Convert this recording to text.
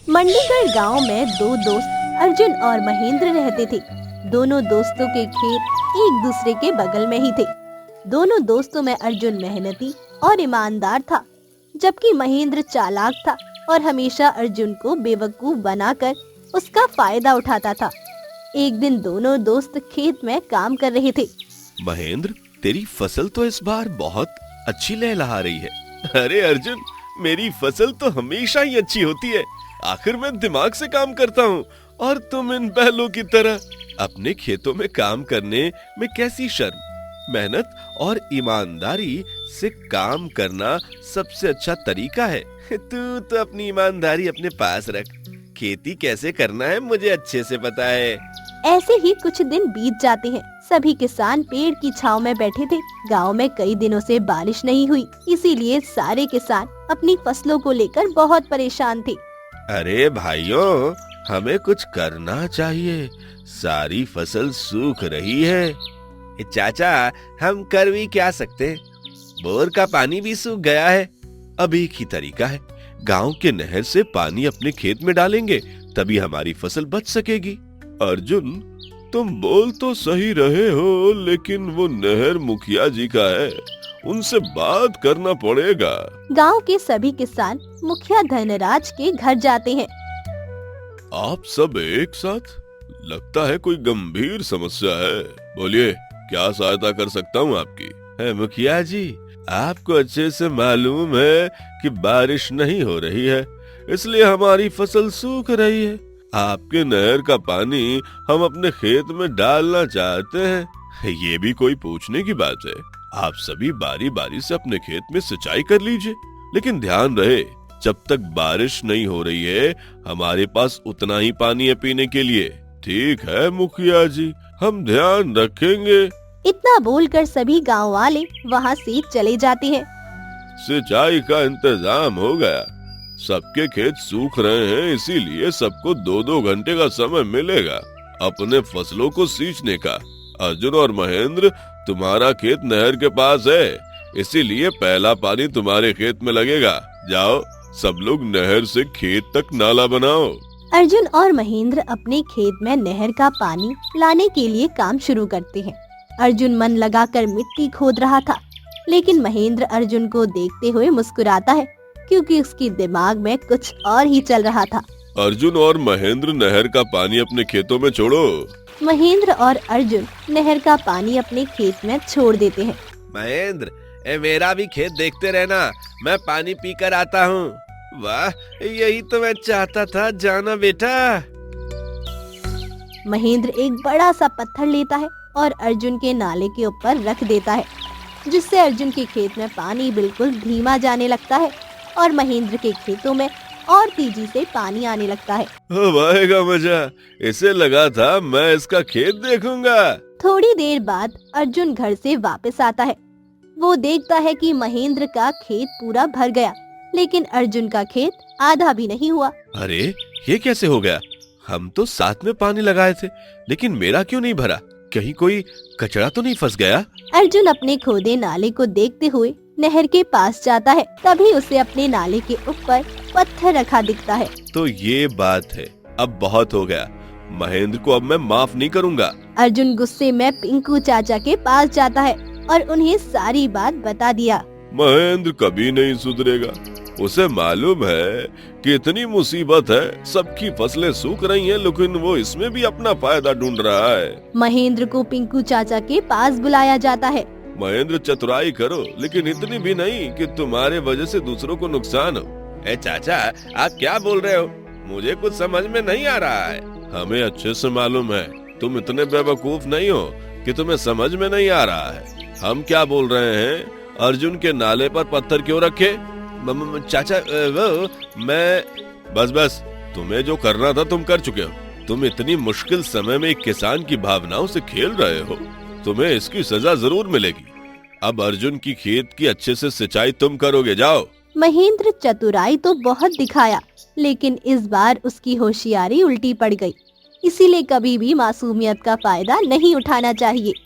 मंडीगढ़ गांव में दो दोस्त अर्जुन और महेंद्र रहते थे। दोनों दोस्तों के खेत एक दूसरे के बगल में ही थे। दोनों दोस्तों में अर्जुन मेहनती और ईमानदार था, जबकि महेंद्र चालाक था और हमेशा अर्जुन को बेवकूफ बनाकर उसका फायदा उठाता था। एक दिन दोनों दोस्त खेत में काम कर रहे थे। महेंद्र, तेरी फसल तो इस बार बहुत अच्छी लहलहा रही है। अरे अर्जुन, मेरी फसल तो हमेशा ही अच्छी होती है। आखिर मैं दिमाग से काम करता हूँ और तुम इन बैलों की तरह। अपने खेतों में काम करने में कैसी शर्म। मेहनत और ईमानदारी से काम करना सबसे अच्छा तरीका है। तू तो अपनी ईमानदारी अपने पास रख। खेती कैसे करना है मुझे अच्छे से पता है। ऐसे ही कुछ दिन बीत जाते हैं। सभी किसान पेड़ की छांव में बैठे थे। गांव में कई दिनों से बारिश नहीं हुई, इसीलिए सारे किसान अपनी फसलों को लेकर बहुत परेशान थे। अरे भाइयों, हमें कुछ करना चाहिए। सारी फसल सूख रही है। चाचा, हम कर भी क्या सकते? बोर का पानी भी सूख गया है। अब एक ही तरीका है, गांव के नहर से पानी अपने खेत में डालेंगे, तभी हमारी फसल बच सकेगी। अर्जुन, तुम बोल तो सही रहे हो, लेकिन वो नहर मुखिया जी का है, उनसे बात करना पड़ेगा। गांव के सभी किसान मुखिया धनराज के घर जाते हैं। आप सब एक साथ? लगता है कोई गंभीर समस्या है। बोलिए, क्या सहायता कर सकता हूँ आपकी? है मुखिया जी, आपको अच्छे से मालूम है कि बारिश नहीं हो रही है, इसलिए हमारी फसल सूख रही है। आपके नहर का पानी हम अपने खेत में डालना चाहते हैं। ये भी कोई पूछने की बात है? आप सभी बारी बारी से अपने खेत में सिंचाई कर लीजिए, लेकिन ध्यान रहे, जब तक बारिश नहीं हो रही है हमारे पास उतना ही पानी है पीने के लिए। ठीक है मुखिया जी, हम ध्यान रखेंगे। इतना बोलकर सभी गांव वाले वहां से चले जाते हैं। सिंचाई का इंतजाम हो गया। सबके खेत सूख रहे हैं, इसीलिए सबको 2-2 घंटे का समय मिलेगा अपने फसलों को सींचने का। अर्जुन और महेंद्र, तुम्हारा खेत नहर के पास है, इसीलिए पहला पानी तुम्हारे खेत में लगेगा। जाओ, सब लोग नहर से खेत तक नाला बनाओ। अर्जुन और महेंद्र अपने खेत में नहर का पानी लाने के लिए काम शुरू करते हैं। अर्जुन मन लगाकर मिट्टी खोद रहा था, लेकिन महेंद्र अर्जुन को देखते हुए मुस्कुराता है, क्योंकि उसके दिमाग में कुछ और ही चल रहा था। अर्जुन और महेंद्र, नहर का पानी अपने खेतों में छोड़ो। महेंद्र और अर्जुन नहर का पानी अपने खेत में छोड़ देते हैं। महेंद्र, मेरा भी खेत देखते रहना, मैं पानी पीकर आता हूँ। वाह, यही तो मैं चाहता था। जाना बेटा। महेंद्र एक बड़ा सा पत्थर लेता है और अर्जुन के नाले के ऊपर रख देता है, जिससे अर्जुन के खेत में पानी बिल्कुल धीमा जाने लगता है और महेंद्र के खेतों में और तेजी से पानी आने लगता है। अब आएगा मजा। इसे लगा था मैं इसका खेत देखूंगा। थोड़ी देर बाद अर्जुन घर से वापस आता है। वो देखता है कि महेंद्र का खेत पूरा भर गया, लेकिन अर्जुन का खेत आधा भी नहीं हुआ। अरे, ये कैसे हो गया? हम तो साथ में पानी लगाए थे, लेकिन मेरा क्यों नहीं भरा? कहीं कोई कचरा तो नहीं फंस गया? अर्जुन अपने खोदे नाले को देखते हुए नहर के पास जाता है। तभी उसे अपने नाले के ऊपर पत्थर रखा दिखता है। तो ये बात है, अब बहुत हो गया। महेंद्र को अब मैं माफ नहीं करूँगा। अर्जुन गुस्से में पिंकू चाचा के पास जाता है और उन्हें सारी बात बता दिया। महेंद्र कभी नहीं सुधरेगा। उसे मालूम है कि इतनी मुसीबत है, सबकी फसलें सूख रही हैं, लेकिन वो इसमें भी अपना फायदा ढूंढ रहा है। महेंद्र को पिंकू चाचा के पास बुलाया जाता है। महेंद्र, चतुराई करो, लेकिन इतनी भी नहीं कि तुम्हारे वजह से दूसरों को नुकसान हो। चाचा, आप क्या बोल रहे हो? मुझे कुछ समझ में नहीं आ रहा है। हमें अच्छे से मालूम है, तुम इतने बेवकूफ नहीं हो कि तुम्हें समझ में नहीं आ रहा है। हम क्या बोल रहे हैं, अर्जुन के नाले पर पत्थर क्यों रखे? चाचा, वो मैं बस, तुम्हें जो करना था तुम कर चुके हो। तुम इतनी मुश्किल समय में एक किसान की भावनाओं से खेल रहे हो, तुम्हें इसकी सजा जरूर मिलेगी। अब अर्जुन की खेत की अच्छे से सिंचाई तुम करोगे। जाओ। महेंद्र चतुराई तो बहुत दिखाया, लेकिन इस बार उसकी होशियारी उल्टी पड़ गई। इसीलिए कभी भी मासूमियत का फायदा नहीं उठाना चाहिए।